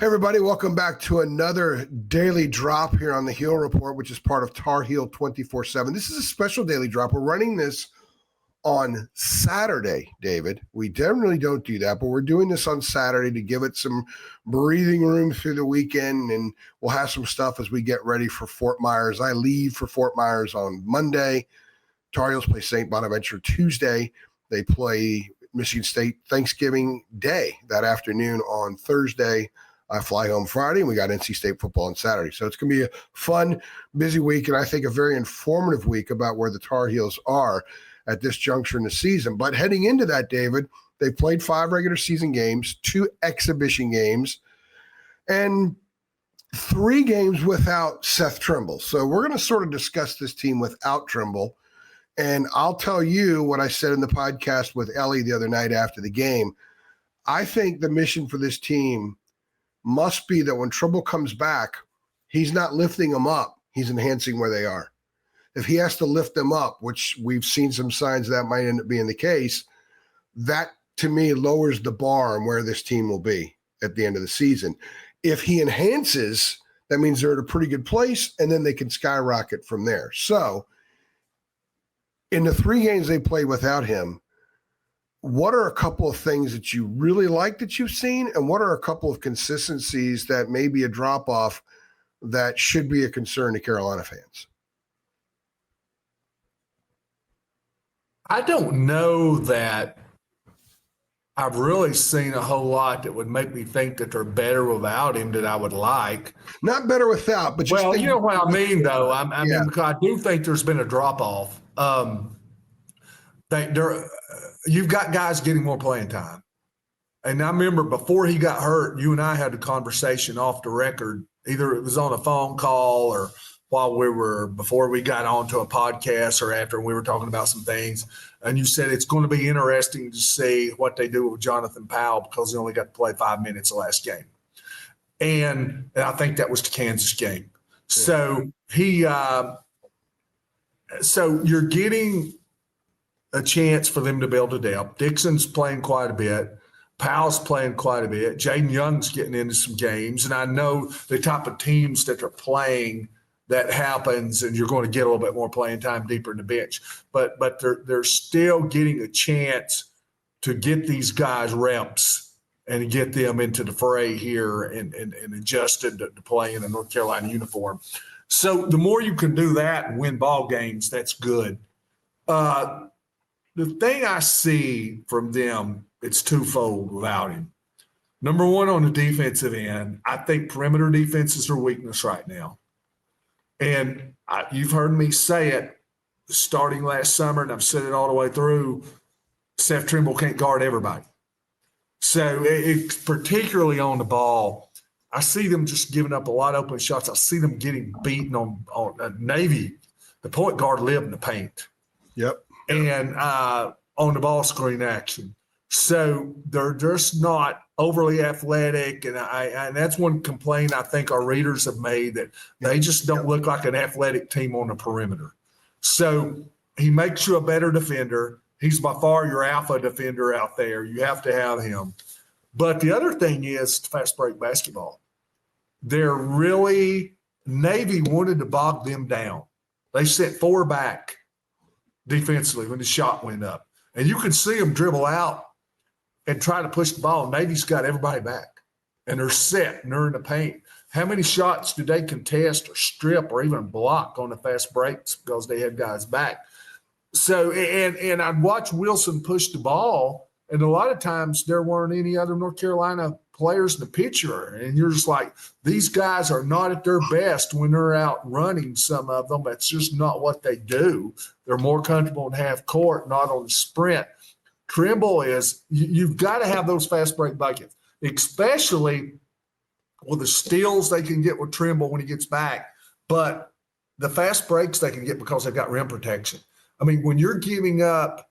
Everybody, welcome back to another daily drop here on the Heel Report, which is part of Tar Heel 24/7. This is a special daily drop. We're running this on Saturday, David. We generally don't do that, but we're doing this on Saturday to give it some breathing room through the weekend, and we'll have some stuff as we get ready for Fort Myers. I leave for Fort Myers on Monday. Tar Heels play St. Bonaventure Tuesday. They play Michigan State Thanksgiving Day that afternoon on Thursday. I fly home Friday, and we got NC State football on Saturday. So it's going to be a fun, busy week, and I think a very informative week about where the Tar Heels are at this juncture in the season. But heading into that, David, they played 5 regular season games, 2 exhibition games, and 3 games without Seth Trimble. So we're going to sort of discuss this team without Trimble. And I'll tell you what I said in the podcast with Ellie the other night after the game. I think the mission for this team must be that when Trimble comes back, he's not lifting them up. He's enhancing where they are. If he has to lift them up, which we've seen some signs that might end up being the case, that to me lowers the bar on where this team will be at the end of the season. If he enhances, that means they're at a pretty good place, and then they can skyrocket from there. So in the 3 games they played without him, what are a couple of things that you really like that you've seen, and what are a couple of consistencies that may be a drop-off that should be a concern to Carolina fans? I don't know that I've really seen a whole lot that would make me think that they're better without him that I would like. Not better without, but just well, you know what I mean, though. I mean, because I do think there's been a drop-off. You've got guys getting more playing time. And I remember before he got hurt, you and I had a conversation off the record. Either it was on a phone call or before we got onto a podcast or after we were talking about some things. And you said it's going to be interesting to see what they do with Jonathan Powell because he only got to play 5 minutes the last game. And I think that was the Kansas game. Yeah. So you're getting a chance for them to build a depth. Dixon's playing quite a bit. Powell's playing quite a bit. Jaden Young's getting into some games. And I know the type of teams that are playing that happens, and you're going to get a little bit more playing time deeper in the bench. But they're still getting a chance to get these guys reps and get them into the fray here and adjusted to play in a North Carolina uniform. So the more you can do that and win ball games, that's good. The thing I see from them, it's twofold without him. Number one, on the defensive end, I think perimeter defense is their weakness right now. And you've heard me say it starting last summer, and I've said it all the way through, Seth Trimble can't guard everybody. So it's particularly on the ball, I see them just giving up a lot of open shots. I see them getting beaten on Navy. The point guard lived in the paint. Yep. And on the ball screen action. So they're just not overly athletic. And that's one complaint I think our readers have made, that they just don't look like an athletic team on the perimeter. So he makes you a better defender. He's by far your alpha defender out there. You have to have him. But the other thing is fast break basketball. Navy wanted to bog them down. They sent 4 back defensively when the shot went up. And you can see them dribble out and try to push the ball. Navy's got everybody back, and they're set, and they're in the paint. How many shots do they contest or strip or even block on the fast breaks because they had guys back? So, and I'd watch Wilson push the ball, and a lot of times there weren't any other North Carolina players in the picture. And you're just like, these guys are not at their best when they're out running, some of them. That's just not what they do. They're more comfortable in half court, not on the sprint. Trimble is, you've got to have those fast break buckets, especially with the steals they can get with Trimble when he gets back, but the fast breaks they can get because they've got rim protection. I mean, when you're giving up,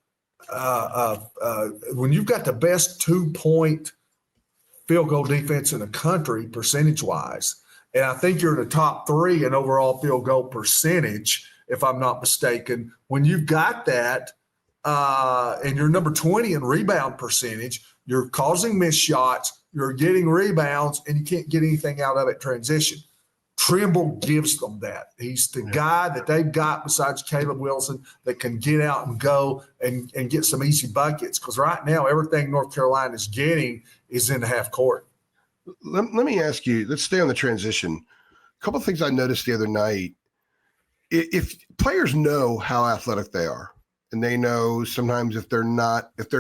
when you've got the best 2-point field goal defense in the country percentage-wise, and I think you're in the top 3 in overall field goal percentage, if I'm not mistaken, when you've got that, and you're number 20 in rebound percentage, you're causing missed shots, you're getting rebounds, and you can't get anything out of it transition. Trimble gives them that. He's the guy that they've got besides Caleb Wilson that can get out and go and get some easy buckets. Because right now, everything North Carolina is getting is in the half court. Let me ask you, let's stay on the transition. A couple of things I noticed the other night. If players know how athletic they are, and they know sometimes if they're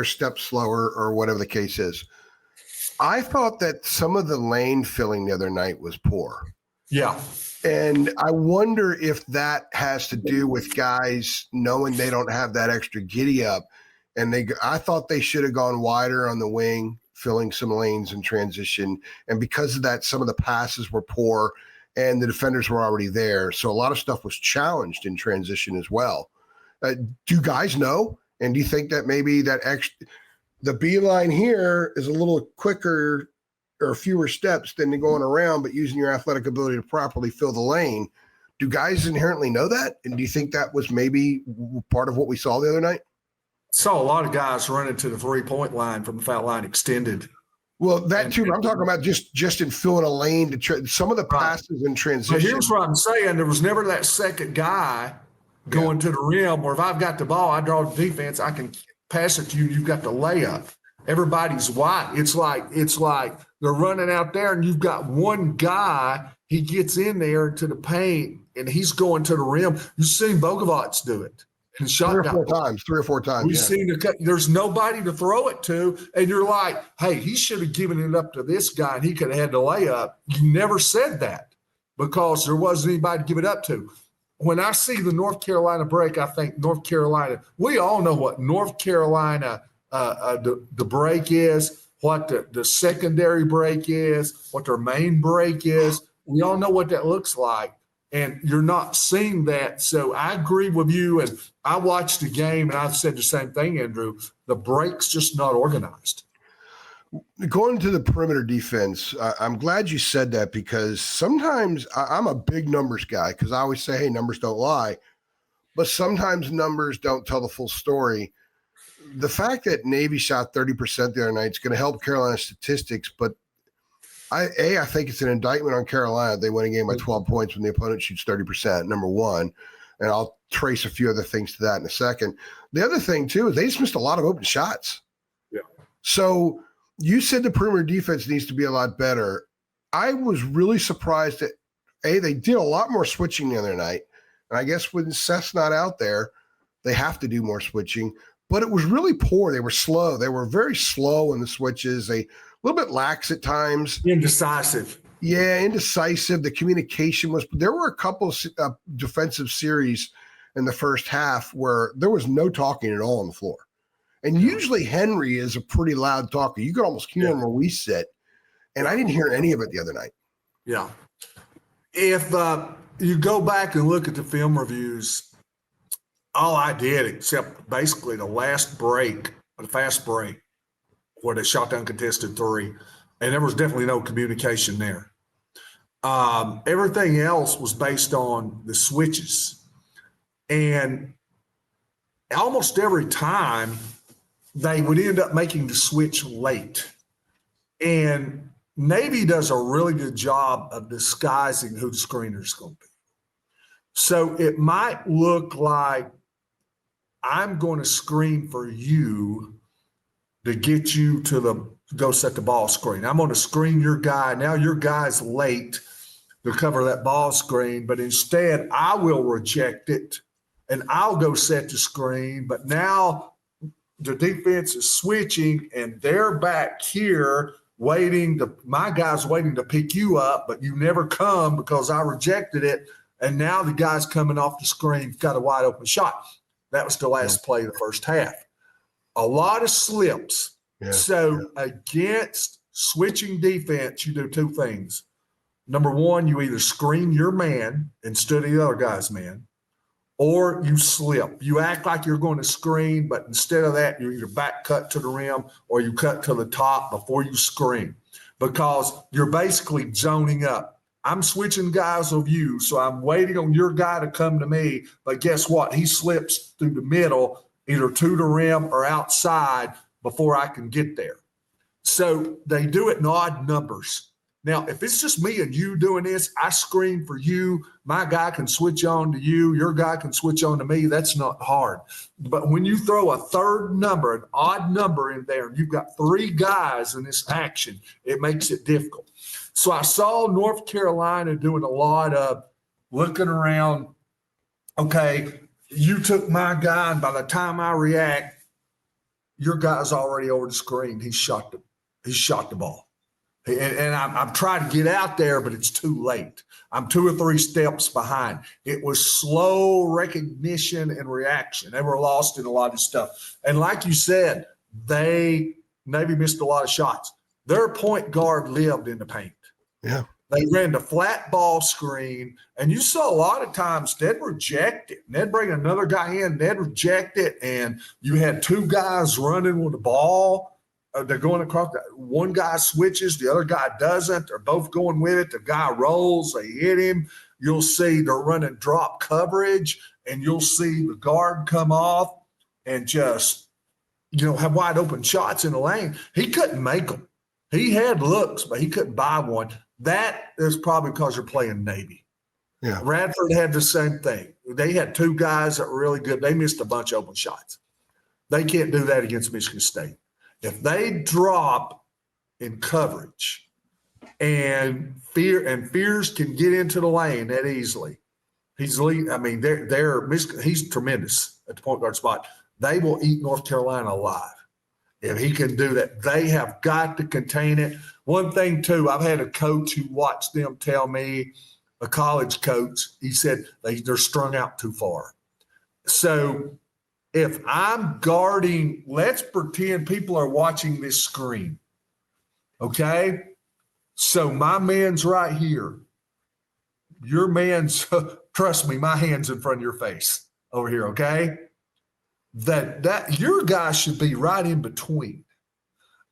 a step slower or whatever the case is, I thought that some of the lane filling the other night was poor. Yeah. And I wonder if that has to do with guys knowing they don't have that extra giddy up. And I thought they should have gone wider on the wing, filling some lanes in transition. And because of that, some of the passes were poor and the defenders were already there. So a lot of stuff was challenged in transition as well. Do guys know? And do you think that maybe the beeline here is a little quicker or fewer steps than going around, but using your athletic ability to properly fill the lane? Do guys inherently know that? And do you think that was maybe part of what we saw the other night? Saw a lot of guys running to the 3-point line from the foul line extended. Well, that too, but I'm talking about just in filling a lane some of the passes in transition. But here's what I'm saying. There was never that second guy going to the rim, or if I've got the ball, I draw the defense, I can pass it to you, you've got the layup. Everybody's wide. It's like they're running out there and you've got one guy, he gets in there into the paint and he's going to the rim. You've seen Bogovac do it. And shot three or four times. We've seen there's nobody to throw it to, and you're like, hey, he should have given it up to this guy and he could have had the layup. You never said that because there wasn't anybody to give it up to. When I see the North Carolina break, I think North Carolina, we all know what North Carolina the break is, what the secondary break is, what their main break is. We all know what that looks like, and you're not seeing that. So I agree with you, and I watched the game, and I've said the same thing, Andrew. The break's just not organized. Going to the perimeter defense, I'm glad you said that because sometimes I'm a big numbers guy because I always say, hey, numbers don't lie, but sometimes numbers don't tell the full story. The fact that Navy shot 30% the other night is going to help Carolina statistics, but I think it's an indictment on Carolina. They win a game by 12 points when the opponent shoots 30%, number one. And I'll trace a few other things to that in a second. The other thing, too, is they just missed a lot of open shots. Yeah. So you said the perimeter defense needs to be a lot better. I was really surprised that, they did a lot more switching the other night. And I guess when Seth's not out there, they have to do more switching. But it was really poor. They were slow. They were very slow in the switches. A little bit lax at times. Indecisive. Yeah, indecisive. The communication was – there were a couple of defensive series in the first half where there was no talking at all on the floor. And usually Henry is a pretty loud talker. You could almost hear him where we sit. And I didn't hear any of it the other night. Yeah. If you go back and look at the film reviews, all I did, except basically the last break, the fast break, where they shot down contested three, and there was definitely no communication there. Everything else was based on the switches. And almost every time they would end up making the switch late. And Navy does a really good job of disguising who the screener is going to be. So it might look like I'm going to screen for you to get you to go set the ball screen. I'm going to screen your guy. Now your guy's late to cover that ball screen, but instead I will reject it and I'll go set the screen. But now the defense is switching and they're back here my guy's waiting to pick you up, but you never come because I rejected it. And now the guy's coming off the screen, got a wide open shot. That was the last play of the first half. A lot of slips. Yeah. So against switching defense, you do two things. Number one, you either screen your man instead of the other guy's man, or you slip. You act like you're going to screen, but instead of that, you either back cut to the rim or you cut to the top before you screen because you're basically zoning up. I'm switching guys of you, so I'm waiting on your guy to come to me. But guess what? He slips through the middle, either to the rim or outside before I can get there. So they do it in odd numbers. Now, if it's just me and you doing this, I screen for you. My guy can switch on to you. Your guy can switch on to me. That's not hard. But when you throw a third number, an odd number in there, and you've got 3 guys in this action, it makes it difficult. So I saw North Carolina doing a lot of looking around. Okay, you took my guy, and by the time I react, your guy's already over the screen. He shot the ball. And I'm trying to get out there, but it's too late. I'm 2 or 3 steps behind. It was slow recognition and reaction. They were lost in a lot of stuff. And like you said, they maybe missed a lot of shots. Their point guard lived in the paint. Yeah. They ran the flat ball screen, and you saw a lot of times they'd reject it. And they'd bring another guy in, they'd reject it, and you had 2 guys running with the ball. They're going across. One guy switches, the other guy doesn't. They're both going with it. The guy rolls, they hit him. You'll see they're running drop coverage, and you'll see the guard come off and just, have wide open shots in the lane. He couldn't make them. He had looks, but he couldn't buy one. That is probably because you're playing Navy. Yeah. Radford had the same thing. They had 2 guys that were really good. They missed a bunch of open shots. They can't do that against Michigan State. If they drop in coverage and Fears can get into the lane that easily, he's tremendous at the point guard spot. They will eat North Carolina alive. If he can do that, they have got to contain it. One thing too, I've had a coach who watched them tell me, a college coach, he said they're strung out too far. So if I'm guarding, let's pretend people are watching this screen, okay? So my man's right here. Your man's, trust me, my hand's in front of your face over here, okay? That your guy should be right in between.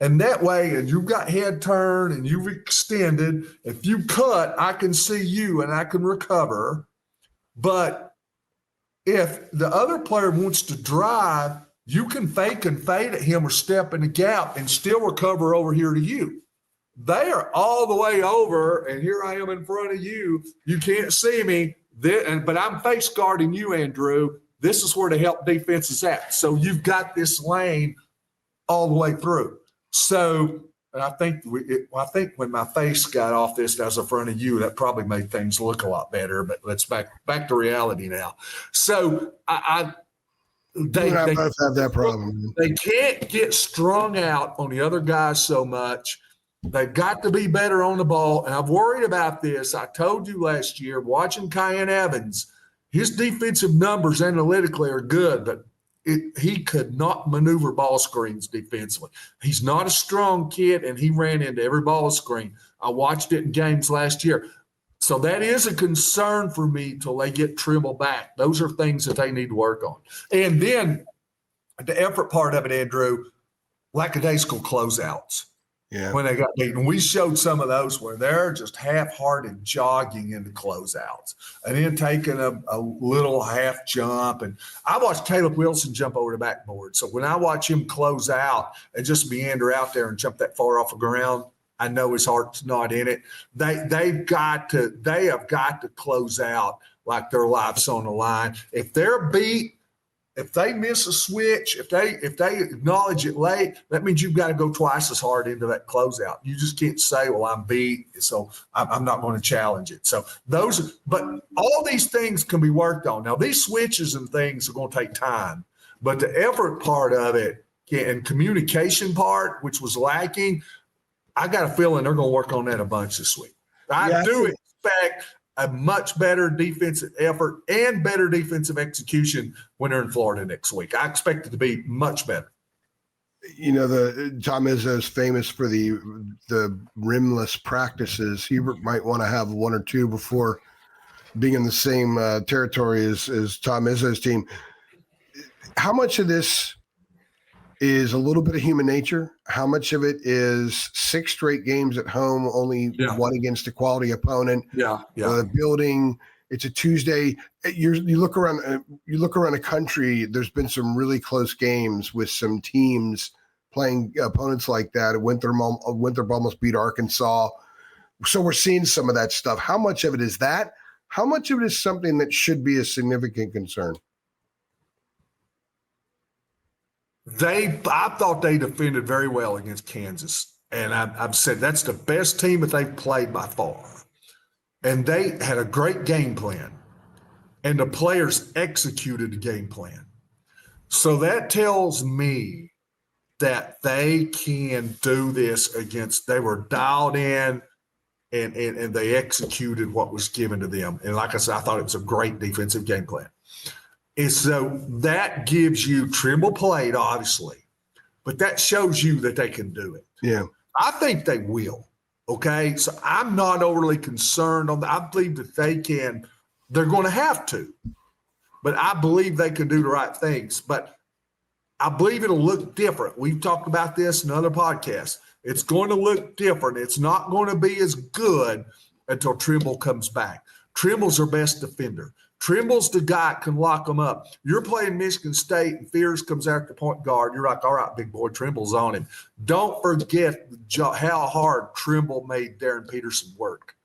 And that way, and you've got head turn and you've extended, if you cut, I can see you and I can recover. But if the other player wants to drive, you can fake and fade at him or step in the gap and still recover over here to you. They are all the way over, and here I am in front of you. You can't see me, but I'm face guarding you, Andrew. This is where the help defense is at. So you've got this lane all the way through. So I think when my face got off this and I was in front of you, that probably made things look a lot better. But let's back to reality now. So they both have that problem. They can't get strung out on the other guys so much. They've got to be better on the ball. And I've worried about this. I told you last year, watching Kyan Evans, his defensive numbers analytically are good, but he could not maneuver ball screens defensively. He's not a strong kid, and he ran into every ball screen. I watched it in games last year. So that is a concern for me till they get Trimble back. Those are things that they need to work on. And then the effort part of it, Andrew, lackadaisical closeouts. Yeah. When they got beaten. We showed some of those where they're just half-hearted jogging into closeouts and then taking a little half jump. And I watched Caleb Wilson jump over the backboard. So when I watch him close out and just meander out there and jump that far off the ground, I know his heart's not in it. They have got to close out like their life's on the line. If they're beat, if they miss a switch, if they acknowledge it late, that means you've got to go twice as hard into that closeout. You just can't say, well, I'm beat, so I'm not going to challenge it. So but all these things can be worked on. Now, these switches and things are going to take time, but the effort part of it and communication part, which was lacking, I got a feeling they're going to work on that a bunch this week. I do expect a much better defensive effort and better defensive execution when they're in Florida next week. I expect it to be much better. You know, Tom Izzo is famous for the rimless practices. He might want to have 1 or 2 before being in the same territory as Tom Izzo's team. How much of this is a little bit of human nature? How much of it is 6 straight games at home, only one against a quality opponent? The building. It's a Tuesday. You look around the country. There's been some really close games with some teams playing opponents like that. Winthrop almost beat Arkansas. So we're seeing some of that stuff. How much of it is that? How much of it is something that should be a significant concern? I thought they defended very well against Kansas. And I've said that's the best team that they've played by far. And they had a great game plan. And the players executed the game plan. So that tells me that they can do this they were dialed in and they executed what was given to them. And like I said, I thought it was a great defensive game plan. And so that gives you Trimble played, obviously, but that shows you that they can do it. Yeah. I think they will. Okay. So I'm not overly concerned on that. I believe that they're going to have to, but I believe they can do the right things. But I believe it'll look different. We've talked about this in other podcasts. It's going to look different. It's not going to be as good until Trimble comes back. Trimble's their best defender. Trimble's the guy that can lock them up. You're playing Michigan State and Fears comes out the point guard. You're like, all right, big boy, Trimble's on him. Don't forget how hard Trimble made Darren Peterson work.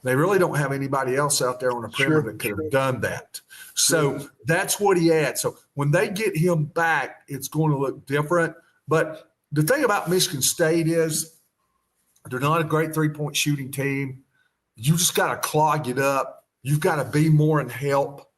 They really don't have anybody else out there on the perimeter that could have done that. So that's what he had. So when they get him back, it's going to look different. But the thing about Michigan State is they're not a great three-point shooting team. You just got to clog it up. You've got to be more in help.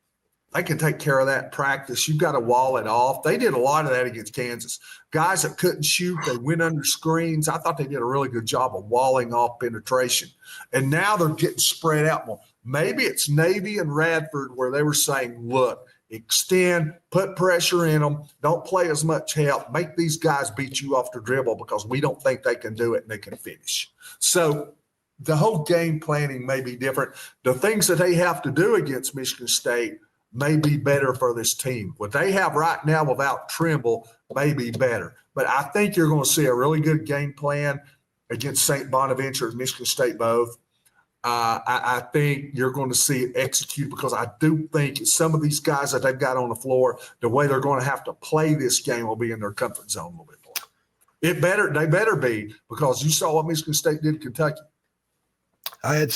They can take care of that in practice. You've got to wall it off. They did a lot of that against Kansas. Guys that couldn't shoot, they went under screens. I thought they did a really good job of walling off penetration. And now they're getting spread out more. Maybe it's Navy and Radford where they were saying, look, extend, put pressure in them, don't play as much help, make these guys beat you off the dribble because we don't think they can do it and they can finish. So the whole game planning may be different. The things that they have to do against Michigan State may be better for this team. What they have right now without Trimble may be better. But I think you're going to see a really good game plan against St. Bonaventure and Michigan State both. I think you're going to see it execute because I do think some of these guys that they've got on the floor, the way they're going to have to play this game will be in their comfort zone a little bit more. They better be, because you saw what Michigan State did to Kentucky. I had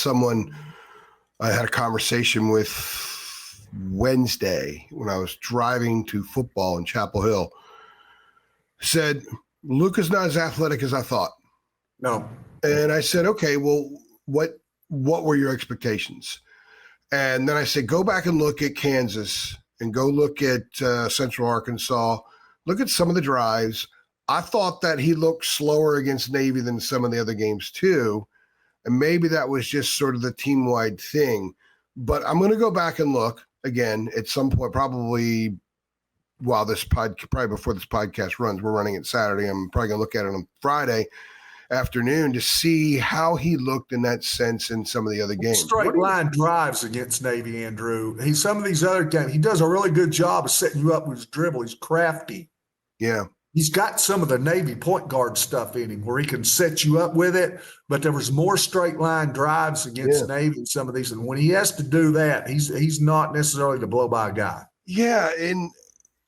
a conversation with Wednesday when I was driving to football in Chapel Hill. Said, Luka's not as athletic as I thought. No. And I said, okay, well, what were your expectations? And then I said, go back and look at Kansas and go look at Central Arkansas. Look at some of the drives. I thought that he looked slower against Navy than some of the other games too. And maybe that was just sort of the team-wide thing. But I'm going to go back and look again at some point, probably before this podcast runs. We're running it Saturday. I'm probably going to look at it on Friday afternoon to see how he looked in that sense in some of the other games. Straight line drives against Navy, Andrew. Some of these other games, he does a really good job of setting you up with his dribble. He's crafty. Yeah. He's got some of the Navy point guard stuff in him where he can set you up with it, but there was more straight line drives against Navy in some of these. And when he has to do that, he's not necessarily the blow-by guy. Yeah, and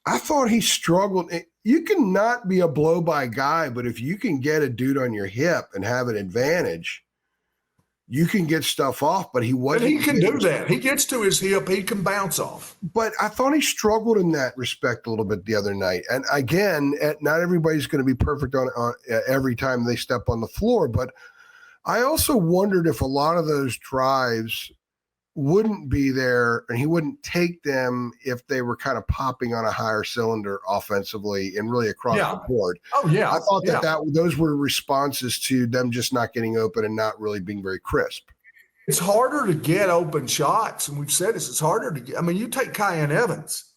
I thought he struggled. You can not be a blow-by guy, but if you can get a dude on your hip and have an advantage, you can get stuff off, but he wasn't. And he can do that. He gets to his hip. He can bounce off. But I thought he struggled in that respect a little bit the other night. And again, not everybody's going to be perfect on every time they step on the floor. But I also wondered if a lot of those drives wouldn't be there and he wouldn't take them if they were kind of popping on a higher cylinder offensively and really across the board. Oh, yeah. I thought those were responses to them just not getting open and not really being very crisp. It's harder to get open shots, and we've said this. It's harder to get. I mean, you take Kyan Evans.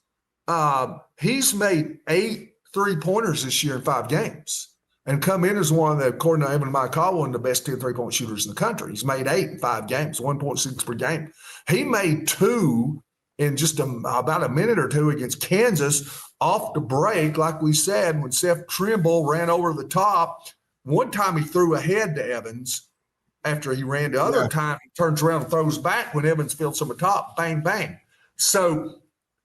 He's made 8 3-pointers this year in 5 games and come in as one of the, according to Evan Michael, one of the best 10 3-point shooters in the country. He's made 8 in 5 games, 1.6 per game. He made 2 in just about a minute or 2 against Kansas off the break, like we said, when Seth Trimble ran over the top. One time he threw ahead to Evans after he ran. The other time he turns around and throws back when Evans fields from the top. Bang, bang. So,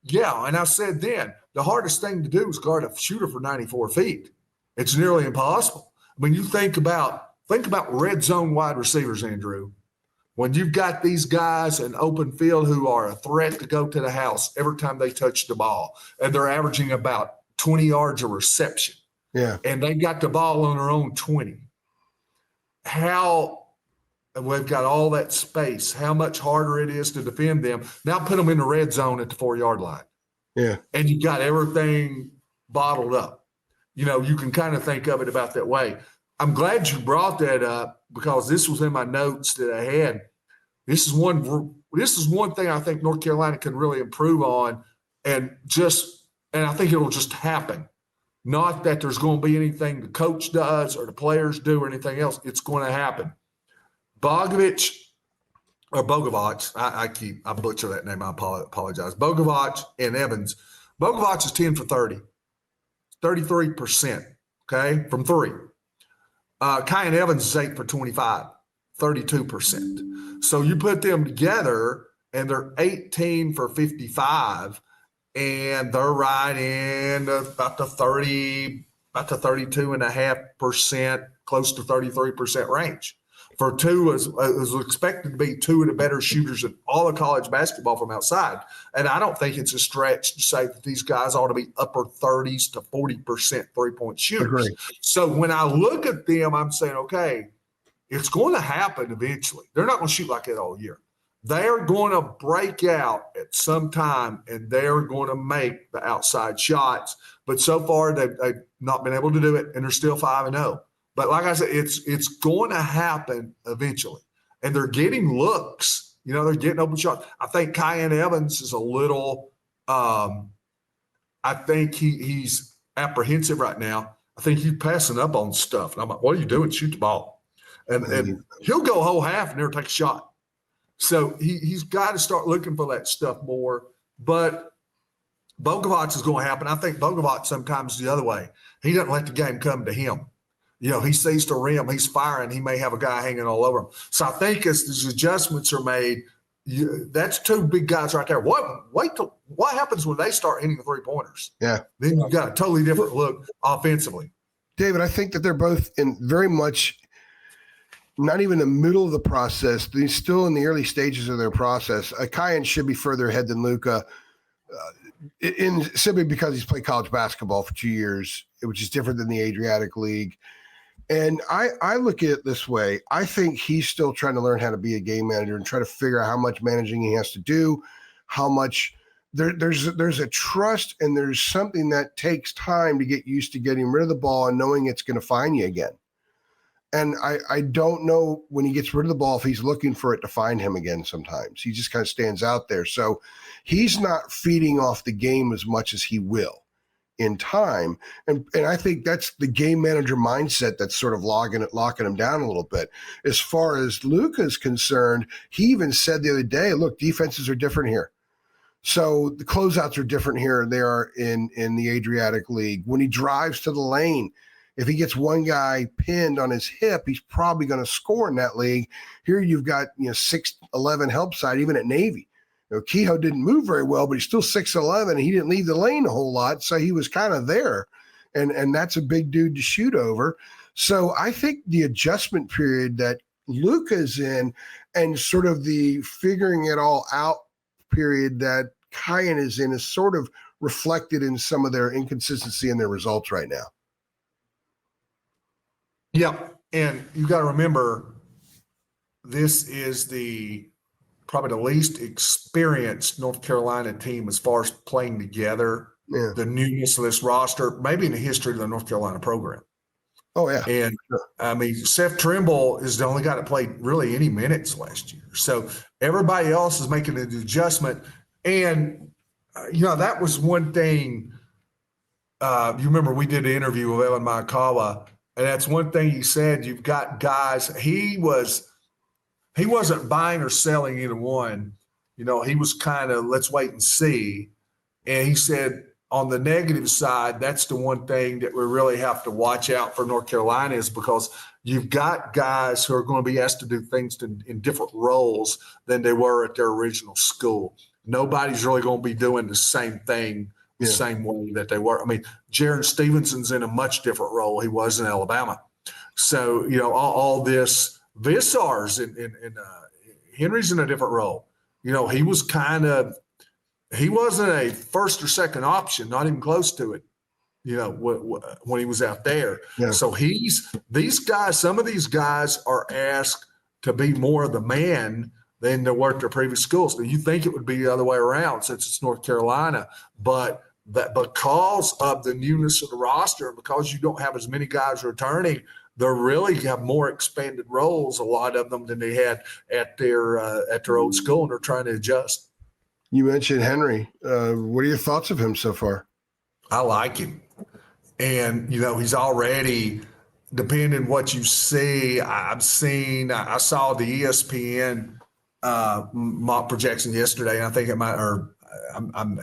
yeah, and I said then, the hardest thing to do is guard a shooter for 94 feet. It's nearly impossible. I mean, you think about red zone wide receivers, Andrew. When you've got these guys in open field who are a threat to go to the house every time they touch the ball, and they're averaging about 20 yards a reception. Yeah. And they got the ball on their own 20. And we've got all that space, how much harder it is to defend them. Now put them in the red zone at the 4-yard line. Yeah. And you've got everything bottled up. You know, you can kind of think of it about that way. I'm glad you brought that up because this was in my notes that I had. This is one thing I think North Carolina can really improve on, and I think it'll just happen. Not that there's going to be anything the coach does or the players do or anything else. It's going to happen. Bogovic, I butcher that name. I apologize. Bogovic and Evans. Bogovic is 10 for 30, 33%, okay, from three. Kyan Evans is 8 for 25, 32%. So you put them together, and they're 18 for 55, and they're right in about the 32.5%, close to 33% range. For two, is expected to be two of the better shooters in all of college basketball from outside. And I don't think it's a stretch to say that these guys ought to be upper 30s to 40% three-point shooters. Agreed. So when I look at them, I'm saying, okay, it's going to happen eventually. They're not going to shoot like that all year. They're going to break out at some time, and they're going to make the outside shots. But so far, they've not been able to do it, and they're still 5-0. But like I said, it's going to happen eventually. And they're getting looks. You know, they're getting open shots. I think Kyan Evans is a little I think he's apprehensive right now. I think he's passing up on stuff. And I'm like, what are you doing? Shoot the ball. And he'll go a whole half and never take a shot. So he's got to start looking for that stuff more. But Bogovic is going to happen. I think Bogovic sometimes the other way. He doesn't let the game come to him. You know, he sees the rim, he's firing, he may have a guy hanging all over him. So I think as these adjustments are made, that's two big guys right there. What happens when they start hitting the three-pointers? Yeah. Then you've got a totally different look offensively. David, I think that they're both in very much not even the middle of the process. They're still in the early stages of their process. Kyan should be further ahead than Luka, simply because he's played college basketball for 2 years, which is different than the Adriatic League. And I look at it this way. I think he's still trying to learn how to be a game manager and try to figure out how much managing he has to do, how much there's a trust, and there's something that takes time to get used to getting rid of the ball and knowing it's going to find you again. And I don't know when he gets rid of the ball if he's looking for it to find him again sometimes. He just kind of stands out there. So he's not feeding off the game as much as he will in time. And I think that's the game manager mindset that's sort of locking him down a little bit. As far as Luka is concerned, he even said the other day, look, defenses are different here. So the closeouts are different here than they are in the Adriatic League. When he drives to the lane, if he gets one guy pinned on his hip, he's probably going to score in that league. Here you've got 6'11" help side, even at Navy. Kehoe didn't move very well, but he's still 6'11", and he didn't leave the lane a whole lot, so he was kind of there. And that's a big dude to shoot over. So I think the adjustment period that Luka's in and sort of the figuring it all out period that Kyan is in is sort of reflected in some of their inconsistency in their results right now. Yep. And you got to remember, this is probably the least experienced North Carolina team as far as playing together. Yeah. The newness of this roster, maybe in the history of the North Carolina program. Oh, yeah. And, I mean, Seth Trimble is the only guy that played really any minutes last year. So everybody else is making an adjustment. And, that was one thing. You remember we did an interview with Evan Maikawa, and that's one thing he said. You've got guys. He wasn't buying or selling either one. He was kind of, let's wait and see. And he said, on the negative side, that's the one thing that we really have to watch out for North Carolina, is because you've got guys who are going to be asked to do things in different roles than they were at their original school. Nobody's really going to be doing the same thing the Yeah. same way that they were. I mean, Jaron Stevenson's in a much different role he was in Alabama. So, all this Visar's and Henry's in a different role. He wasn't a first or second option, not even close to it, when he was out there. Yeah. So some of these guys are asked to be more of the man than they were at their previous schools. Now, you think it would be the other way around since it's North Carolina, but that because of the newness of the roster and because you don't have as many guys returning, they really have more expanded roles, a lot of them, than they had at their old school, and they're trying to adjust. You mentioned Henry. What are your thoughts of him so far? I like him. And, he's already, depending what you see, I saw the ESPN mock projection yesterday. And I think it might,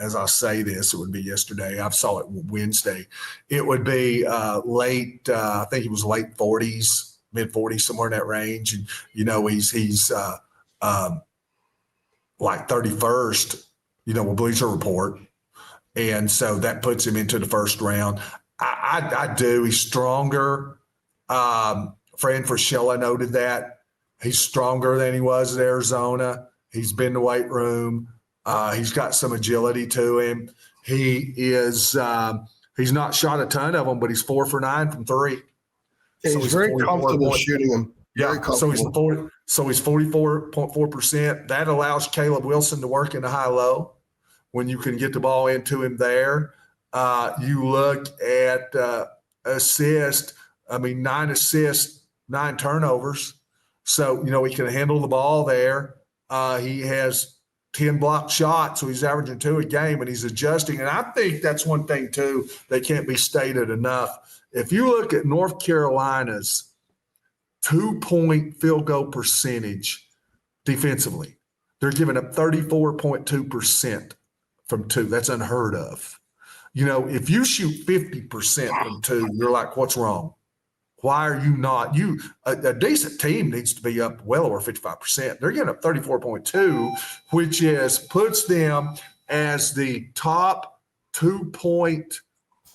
as I say this, it would be yesterday. I saw it Wednesday. It would be late, I think it was late 40s, mid 40s, somewhere in that range. And, he's like 31st, with Bleacher Report. And so that puts him into the first round. I do. He's stronger. Fran Fraschilla noted that. He's stronger than he was at Arizona. He's been in the weight room. He's got some agility to him. He is he's not shot a ton of them, but he's 4 for 9 from three. Yeah, he's very comfortable shooting them. Very comfortable. So he's 44.4%. That allows Caleb Wilson to work in the high-low when you can get the ball into him there. You look at assist. 9 assists, 9 turnovers. So, he can handle the ball there. He has 10 blocked shots, so he's averaging 2 a game, and he's adjusting. And I think that's one thing, too, that can't be stated enough. If you look at North Carolina's 2-point field goal percentage defensively, they're giving up 34.2% from 2. That's unheard of. If you shoot 50% from 2, you're like, what's wrong? Why are you not? A decent team needs to be up well over 55%. They're getting up 34.2, which puts them as the top 2-point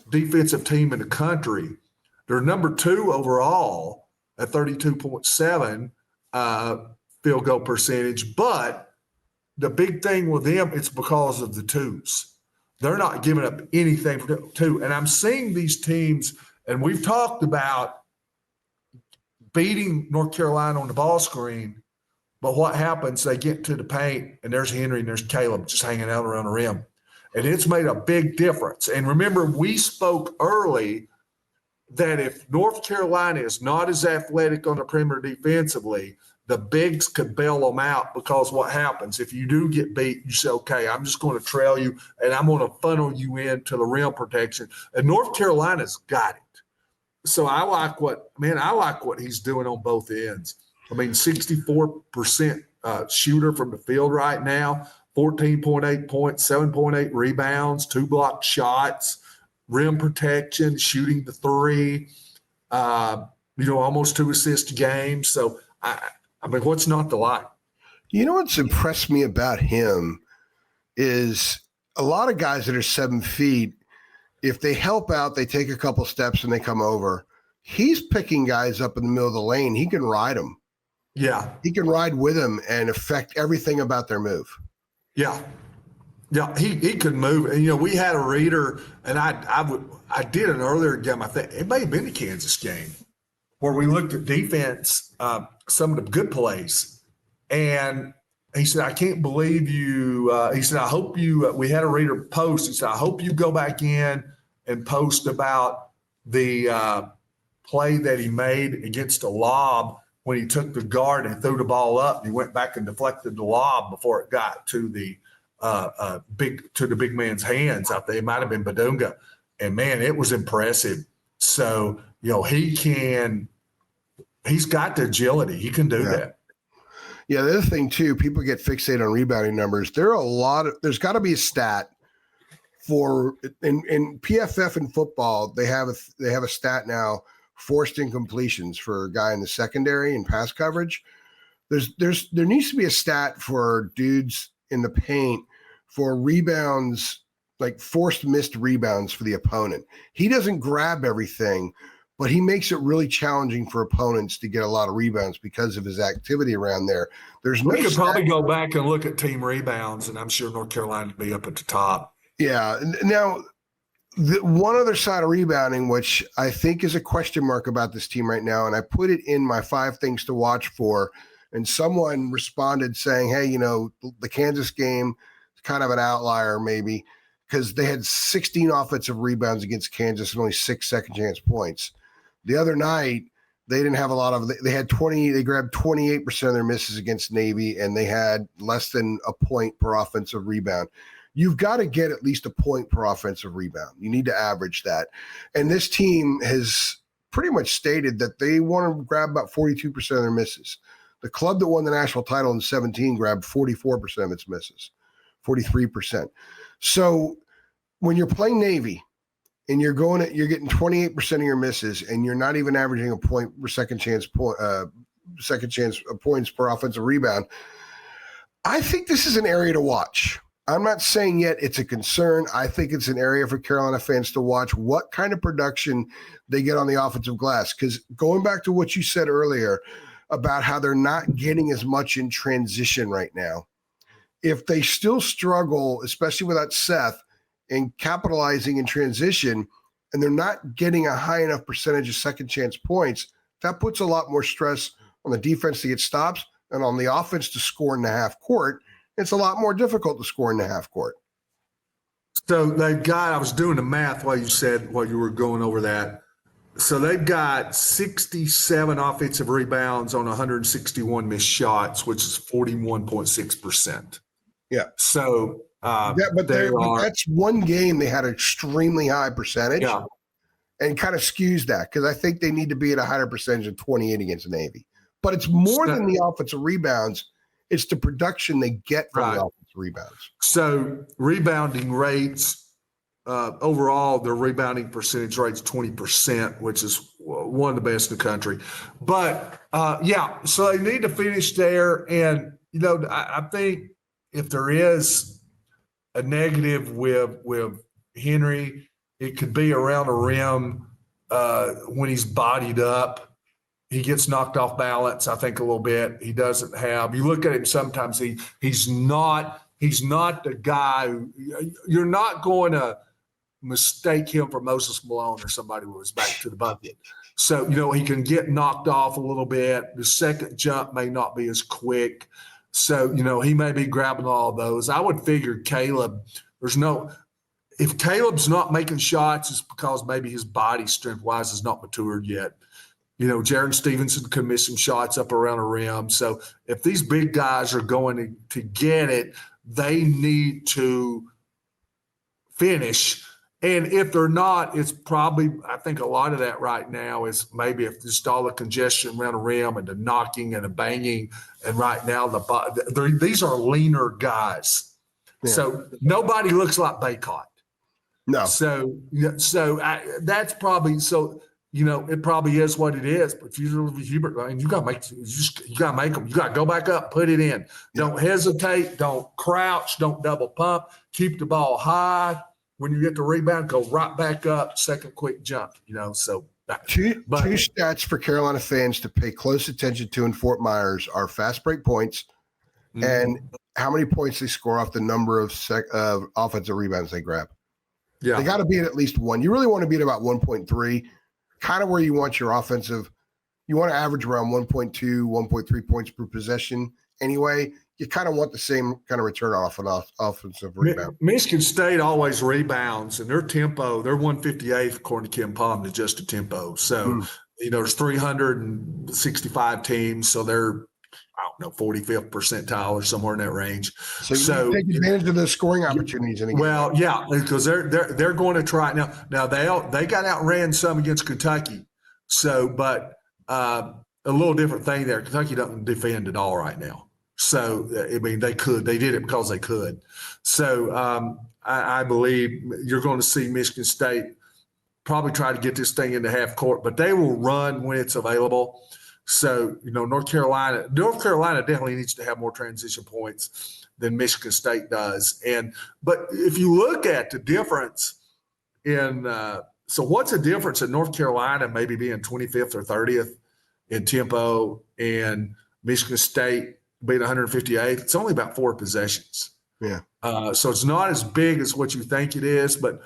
defensive team in the country. They're number 2 overall at 32.7 field goal percentage. But the big thing with them, it's because of the twos. They're not giving up anything for 2. And I'm seeing these teams, and we've talked about beating North Carolina on the ball screen, but what happens, they get to the paint, and there's Henry and there's Caleb just hanging out around the rim. And it's made a big difference. And remember, we spoke early that if North Carolina is not as athletic on the perimeter defensively, the bigs could bail them out, because what happens if you do get beat, you say, okay, I'm just going to trail you and I'm going to funnel you into the rim protection. And North Carolina's got it. So I like what he's doing on both ends. 64% shooter from the field right now, 14.8 points, 7.8 rebounds, 2 blocked shots, rim protection, shooting the 3, almost 2 assists a game. So what's not to like? What's impressed me about him is a lot of guys that are 7 feet, if they help out, they take a couple steps and they come over. He's picking guys up in the middle of the lane. He can ride them. Yeah. He can ride with them and affect everything about their move. Yeah. Yeah, he could move. And, we had a reader, and I did an earlier game. I think it may have been the Kansas game, where we looked at defense, some of the good plays. And he said, I can't believe you. He said, I hope you, we had a reader post. He said, I hope you go back in and post about the play that he made against a lob when he took the guard and threw the ball up. And he went back and deflected the lob before it got to the big man's hands out there. It might have been Badunga. And, man, it was impressive. So, he's got the agility. He can do that. Yeah, the other thing, too, people get fixated on rebounding numbers. There's got to be a stat for in PFF and football. They have a stat now, forced incompletions for a guy in the secondary and pass coverage. There needs to be a stat for dudes in the paint for rebounds like forced missed rebounds for the opponent. He doesn't grab everything, but he makes it really challenging for opponents to get a lot of rebounds because of his activity around there. There's We no could probably go back and look at team rebounds, and I'm sure North Carolina would be up at the top. Yeah. Now, one other side of rebounding, which I think is a question mark about this team right now, and I put it in my 5 things to watch for, and someone responded saying, hey, the Kansas game is kind of an outlier maybe because they had 16 offensive rebounds against Kansas and only 6 second chance points. The other night, they didn't have a lot of – they grabbed 28% of their misses against Navy, and they had less than a point per offensive rebound. You've got to get at least a point per offensive rebound. You need to average that. And this team has pretty much stated that they want to grab about 42% of their misses. The club that won the national title in 2017 grabbed 44% of its misses, 43%. So when you're playing Navy and you're getting 28% of your misses and you're not even averaging a point per second chance points per offensive rebound, I think this is an area to watch. I'm not saying yet it's a concern. I think it's an area for Carolina fans to watch what kind of production they get on the offensive glass. Because going back to what you said earlier about how they're not getting as much in transition right now, if they still struggle, especially without Seth, in capitalizing in transition, and they're not getting a high enough percentage of second chance points, that puts a lot more stress on the defense to get stops and on the offense to score in the half court. It's a lot more difficult to score in the half court. So they've got, I was doing the math while you were going over that. So they've got 67 offensive rebounds on 161 missed shots, which is 41.6%. Yeah. So but that's one game they had an extremely high percentage. Yeah. And kind of skews that because I think they need to be at a higher percentage of 28 against the Navy. But it's more than the offensive rebounds. It's the production they get from the offensive rebounds. So rebounding rates, overall, their rebounding percentage rate's 20%, which is one of the best in the country. But, so they need to finish there. And, I think if there is a negative with Henry, it could be around the rim when he's bodied up. He gets knocked off balance, I think, a little bit. He doesn't have. You look at him sometimes. He's not the guy. You're not going to mistake him for Moses Malone or somebody who was back to the bucket. So he can get knocked off a little bit. The second jump may not be as quick. So he may be grabbing all of those. I would figure Caleb. If Caleb's not making shots, it's because maybe his body strength wise is not matured yet. Jaron Stevenson could miss some shots up around the rim. So if these big guys are going to get it, they need to finish. And if they're not, it's probably, I think a lot of that right now is maybe if just all the congestion around the rim and the knocking and the banging. And right now, these are leaner guys. Yeah. So nobody looks like Baycott. No. So that's probably so. It probably is what it is. But Hubert, you got to make them. You got to go back up, put it in. Don't hesitate. Don't crouch. Don't double pump. Keep the ball high. When you get the rebound, go right back up. Second quick jump. So two stats for Carolina fans to pay close attention to in Fort Myers are fast break points and how many points they score off the number of offensive rebounds they grab. Yeah, they got to be at least one. You really want to be at about 1.3. Kind of where you want your offensive. You want to average around 1.2, 1.3 points per possession. Anyway, you kind of want the same kind of return off an offensive rebound. Michigan State always rebounds, and their tempo, they're 158th according to Ken Palm, to just a tempo. So, there's 365 teams, so they're 45th percentile or somewhere in that range. So you take advantage of the scoring opportunities. Well, yeah, because they're going to try now. Now they got outran some against Kentucky. So, but a little different thing there. Kentucky doesn't defend at all right now. So, they did it because they could. So I believe you're going to see Michigan State probably try to get this thing into half court, but they will run when it's available. So, North Carolina definitely needs to have more transition points than Michigan State does. But if you look at the difference so what's the difference in North Carolina maybe being 25th or 30th in tempo and Michigan State being 158th? It's only about 4 possessions. Yeah. So it's not as big as what you think it is, but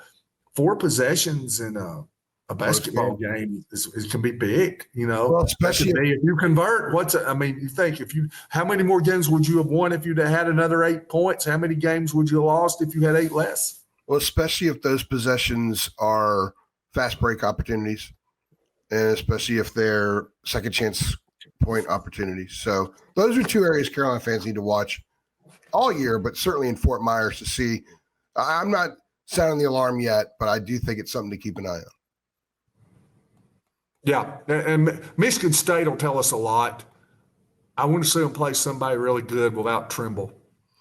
4 possessions in a basketball game can be big, Well, especially if you convert. You think how many more games would you have won if you'd had another 8 points? How many games would you have lost if you had 8 less? Well, especially if those possessions are fast break opportunities, and especially if they're second chance point opportunities. So those are 2 areas Carolina fans need to watch all year, but certainly in Fort Myers to see. I'm not sounding the alarm yet, but I do think it's something to keep an eye on. Yeah, and Michigan State will tell us a lot. I want to see them play somebody really good without Trimble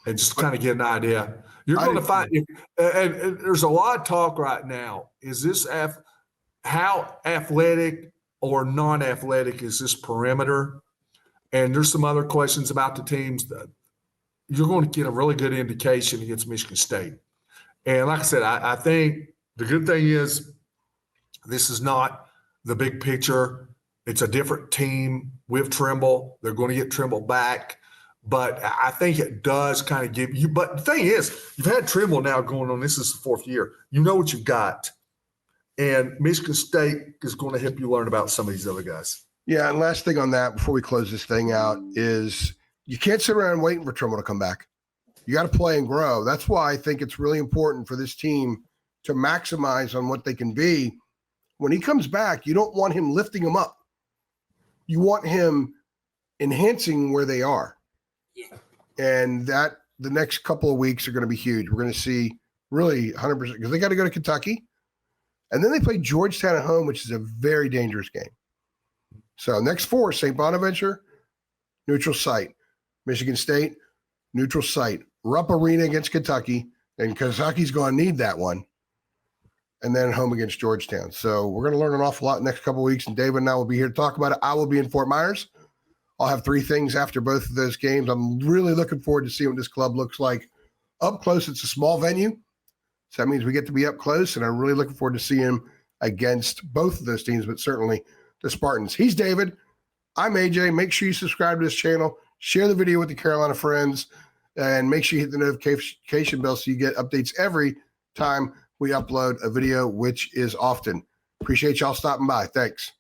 and just kind of get an idea. You're going to find – and there's a lot of talk right now. Is this how athletic or non-athletic is this perimeter? And there's some other questions about the teams that you're going to get a really good indication against Michigan State. And like I said, I think the good thing is this is not the big picture. It's a different team with Trimble. They're going to get Trimble back. But I think it does kind of give you – but the thing is, you've had Trimble now going on. This is the 4th year. You know what you've got. And Michigan State is going to help you learn about some of these other guys. Yeah, and last thing on that before we close this thing out is you can't sit around waiting for Trimble to come back. You got to play and grow. That's why I think it's really important for this team to maximize on what they can be. When he comes back, you don't want him lifting them up. You want him enhancing where they are. Yeah. And that the next couple of weeks are going to be huge. We're going to see really 100% because they got to go to Kentucky. And then they play Georgetown at home, which is a very dangerous game. So next 4, St. Bonaventure, neutral site. Michigan State, neutral site. Rupp Arena against Kentucky, and Kentucky's going to need that one. And then home against Georgetown. So we're going to learn an awful lot next couple of weeks, and David and I will be here to talk about it. I will be in Fort Myers. I'll have 3 things after both of those games. I'm really looking forward to seeing what this club looks like up close. It's a small venue, so that means we get to be up close, and I'm really looking forward to seeing him against both of those teams, but certainly the Spartans. He's David. I'm AJ. Make sure you subscribe to this channel, share the video with the Carolina friends, and make sure you hit the notification bell so you get updates every time we upload a video, which is often. Appreciate y'all stopping by. Thanks.